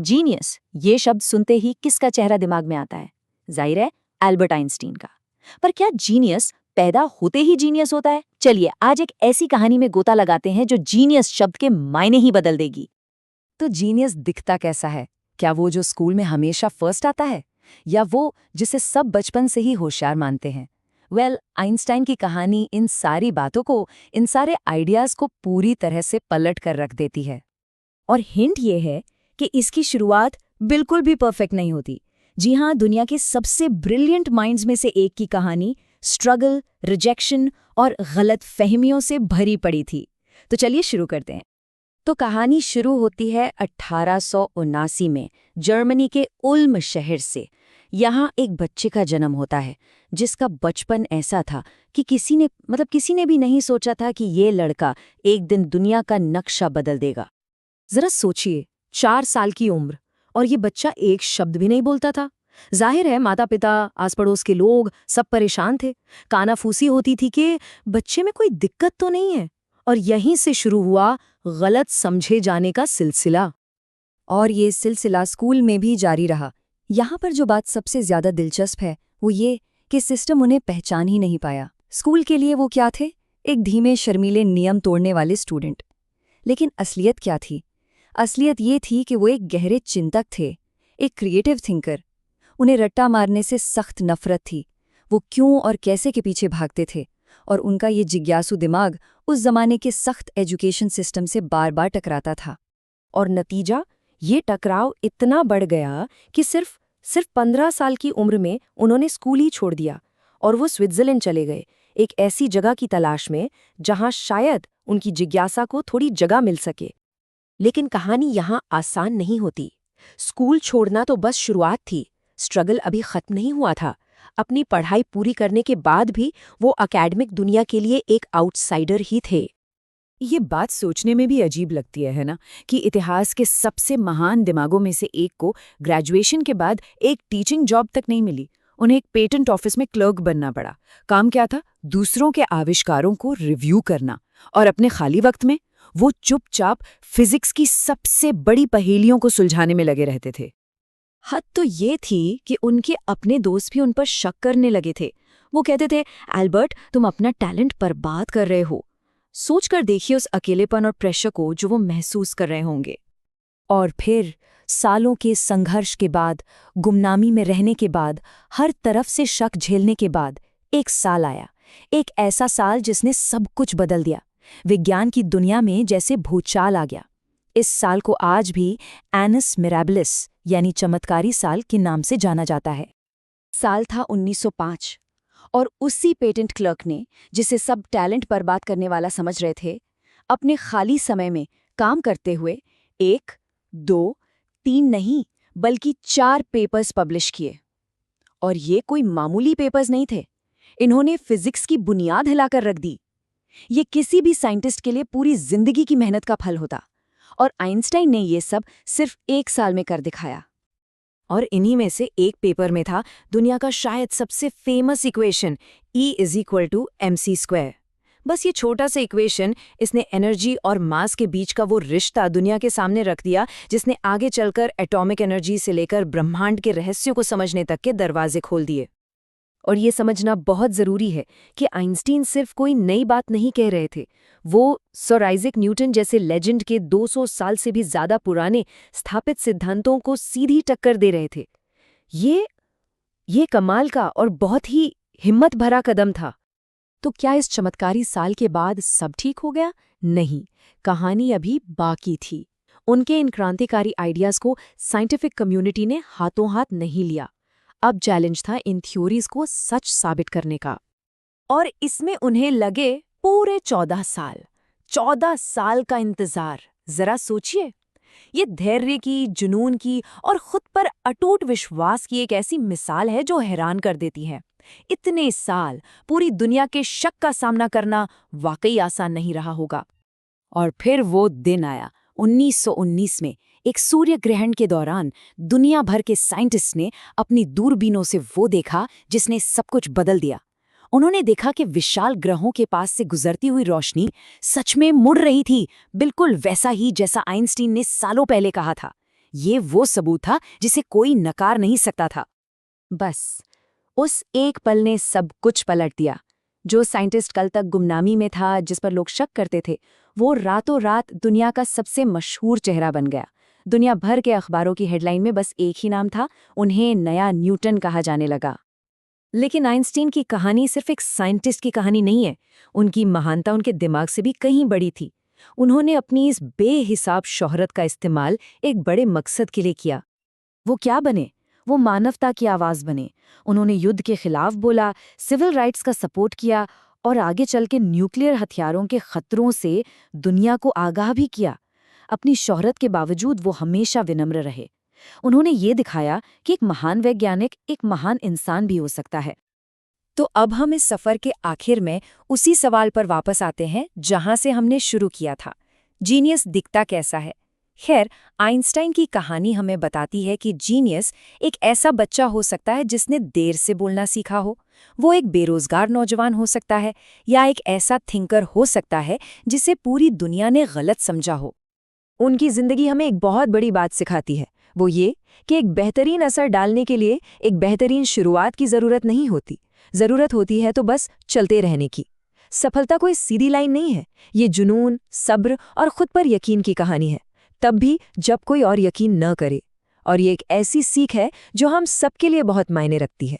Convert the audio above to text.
Genius ये शब्द सुनते ही किसका चेहरा दिमाग में आता है? जाहिर है एल्बर्ट आइंस्टीन का। पर क्या जीनियस पैदा होते ही जीनियस होता है? चलिए आज एक ऐसी कहानी में गोता लगाते हैं जो जीनियस शब्द के मायने ही बदल देगी। तो जीनियस दिखता कैसा है? क्या वो जो स्कूल में हमेशा फर्स्ट आता है, या वो जिसे सब बचपन से ही होशियार मानते हैं? आइंस्टाइन की कहानी इन सारी बातों को, इन सारे आइडियाज को पूरी तरह से पलट कर रख देती है। और हिंट ये है कि इसकी शुरुआत बिल्कुल भी परफेक्ट नहीं होती। जी हाँ, दुनिया के सबसे ब्रिलियंट माइंड्स में से एक की कहानी स्ट्रगल, रिजेक्शन और गलत फहमियों से भरी पड़ी थी। तो चलिए शुरू करते हैं। तो कहानी शुरू होती है 1879 में जर्मनी के उल्म शहर से। यहाँ एक बच्चे का जन्म होता है जिसका बचपन ऐसा था कि किसी ने भी नहीं सोचा था कि ये लड़का एक दिन दुनिया का नक्शा बदल देगा। जरा सोचिए, 4 साल की उम्र और ये बच्चा एक शब्द भी नहीं बोलता था। जाहिर है माता पिता, आस पड़ोस के लोग सब परेशान थे। कानाफूसी होती थी कि बच्चे में कोई दिक्कत तो नहीं है। और यहीं से शुरू हुआ गलत समझे जाने का सिलसिला। और ये सिलसिला स्कूल में भी जारी रहा। यहाँ पर जो बात सबसे ज्यादा दिलचस्प है वो ये कि सिस्टम उन्हें पहचान ही नहीं पाया। स्कूल के लिए वो क्या थे? एक धीमे शर्मीले नियम तोड़ने वाले स्टूडेंट। लेकिन असलियत क्या थी? असलियत ये थी कि वो एक गहरे चिंतक थे, एक क्रिएटिव थिंकर। उन्हें रट्टा मारने से सख्त नफरत थी। वो क्यों और कैसे के पीछे भागते थे, और उनका ये जिज्ञासु दिमाग उस जमाने के सख्त एजुकेशन सिस्टम से बार बार टकराता था। और नतीजा, ये टकराव इतना बढ़ गया कि सिर्फ 15 साल की उम्र में उन्होंने स्कूल ही छोड़ दिया और वो स्विट्जरलैंड चले गए, एक ऐसी जगह की तलाश में जहां शायद उनकी जिज्ञासा को थोड़ी जगह मिल सके। लेकिन कहानी यहाँ आसान नहीं होती। स्कूल छोड़ना तो बस शुरुआत थी, स्ट्रगल अभी खत्म नहीं हुआ था। अपनी पढ़ाई पूरी करने के बाद भी वो एकेडमिक दुनिया के लिए एक आउटसाइडर ही थे। ये बात सोचने में भी अजीब लगती है ना, कि इतिहास के सबसे महान दिमागों में से एक को ग्रेजुएशन के बाद एक टीचिंग जॉब तक नहीं मिली। उन्हें एक पेटेंट ऑफिस में क्लर्क बनना पड़ा। काम क्या था? दूसरों के आविष्कारों को रिव्यू करना। और अपने खाली वक्त में वो चुपचाप फिजिक्स की सबसे बड़ी पहेलियों को सुलझाने में लगे रहते थे। हद तो ये थी कि उनके अपने दोस्त भी उन पर शक करने लगे थे। वो कहते थे, एल्बर्ट तुम अपना टैलेंट बर्बाद कर रहे हो। सोचकर देखिए उस अकेलेपन और प्रेशर को जो वो महसूस कर रहे होंगे। और फिर सालों के संघर्ष के बाद, गुमनामी में रहने के बाद, हर तरफ से शक झेलने के बाद एक साल आया। एक ऐसा साल जिसने सब कुछ बदल दिया। विज्ञान की दुनिया में जैसे भूचाल आ गया। इस साल को आज भी एनस मिराबिलिस यानी चमत्कारी साल के नाम से जाना जाता है। साल था 1905 और उसी पेटेंट क्लर्क ने, जिसे सब टैलेंट बर्बाद करने वाला समझ रहे थे, अपने खाली समय में काम करते हुए 1, 2, 3 नहीं बल्कि 4 पेपर्स पब्लिश किए। और ये कोई मामूली पेपर्स नहीं थे। इन्होंने फिजिक्स की बुनियाद हिलाकर रख दी। ये किसी भी साइंटिस्ट के लिए पूरी जिंदगी की मेहनत का फल होता। और आइंस्टाइन ने ये सब सिर्फ 1 साल में कर दिखाया। और इन्हीं में से एक पेपर में था दुनिया का शायद सबसे फेमस इक्वेशन E=mc²। बस ये छोटा सा इक्वेशन, इसने एनर्जी और मास के बीच का वो रिश्ता दुनिया के सामने रख दिया जिसने आगे चलकर एटॉमिक एनर्जी से लेकर ब्रह्मांड के रहस्यों को समझने तक के दरवाजे खोल दिए। और ये समझना बहुत ज़रूरी है कि आइंस्टीन सिर्फ कोई नई बात नहीं कह रहे थे। वो सर आइजैक न्यूटन जैसे लेजेंड के 200 साल से भी ज़्यादा पुराने स्थापित सिद्धांतों को सीधी टक्कर दे रहे थे। ये कमाल का और बहुत ही हिम्मत भरा कदम था। तो क्या इस चमत्कारी साल के बाद सब ठीक हो गया? नहीं, कहानी अभी बाकी थी। उनके इन क्रांतिकारी आइडियाज़ को साइंटिफिक कम्युनिटी ने हाथों हाथ नहीं लिया। अब चैलेंज था इन थ्योरीज को सच साबित करने का। और इसमें उन्हें लगे पूरे 14 साल का इंतजार। जरा सोचिए, ये धैर्य की, जुनून की और खुद पर अटूट विश्वास की एक ऐसी मिसाल है जो हैरान कर देती है। इतने साल पूरी दुनिया के शक का सामना करना वाकई आसान नहीं रहा होगा। और फिर वो दिन आया 1919 में। एक सूर्य ग्रहण के दौरान दुनिया भर के साइंटिस्ट ने अपनी दूरबीनों से वो देखा जिसने सब कुछ बदल दिया। उन्होंने देखा कि विशाल ग्रहों के पास से गुजरती हुई रोशनी सच में मुड़ रही थी, बिल्कुल वैसा ही जैसा आइंस्टीन ने सालों पहले कहा था। ये वो सबूत था जिसे कोई नकार नहीं सकता था। बस उस एक पल ने सब कुछ पलट दिया। जो साइंटिस्ट कल तक गुमनामी में था, जिस पर लोग शक करते थे, वो रातों रात दुनिया का सबसे मशहूर चेहरा बन गया। दुनिया भर के अखबारों की हेडलाइन में बस एक ही नाम था, उन्हें नया न्यूटन कहा जाने लगा। लेकिन आइंस्टीन की कहानी सिर्फ एक साइंटिस्ट की कहानी नहीं है। उनकी महानता उनके दिमाग से भी कहीं बड़ी थी। उन्होंने अपनी इस बेहिसाब शोहरत का इस्तेमाल एक बड़े मकसद के लिए किया। वो क्या बने? वो मानवता की आवाज़ बने। उन्होंने युद्ध के खिलाफ बोला, सिविल राइट्स का सपोर्ट किया और आगे चल के न्यूक्लियर हथियारों के खतरों से दुनिया को आगाह भी किया। अपनी शोहरत के बावजूद वो हमेशा विनम्र रहे। उन्होंने ये दिखाया कि एक महान वैज्ञानिक एक महान इंसान भी हो सकता है। तो अब हम इस सफ़र के आखिर में उसी सवाल पर वापस आते हैं जहां से हमने शुरू किया था। जीनियस दिखता कैसा है? खैर, आइंस्टाइन की कहानी हमें बताती है कि जीनियस एक ऐसा बच्चा हो सकता है जिसने देर से बोलना सीखा हो। वो एक बेरोजगार नौजवान हो सकता है, या एक ऐसा थिंकर हो सकता है जिसे पूरी दुनिया ने गलत समझा हो। उनकी जिंदगी हमें एक बहुत बड़ी बात सिखाती है। वो ये कि एक बेहतरीन असर डालने के लिए एक बेहतरीन शुरुआत की ज़रूरत नहीं होती। ज़रूरत होती है तो बस चलते रहने की। सफलता कोई सीधी लाइन नहीं है। ये जुनून, सब्र और खुद पर यकीन की कहानी है, तब भी जब कोई और यकीन न करे। और ये एक ऐसी सीख है जो हम सबके लिए बहुत मायने रखती है।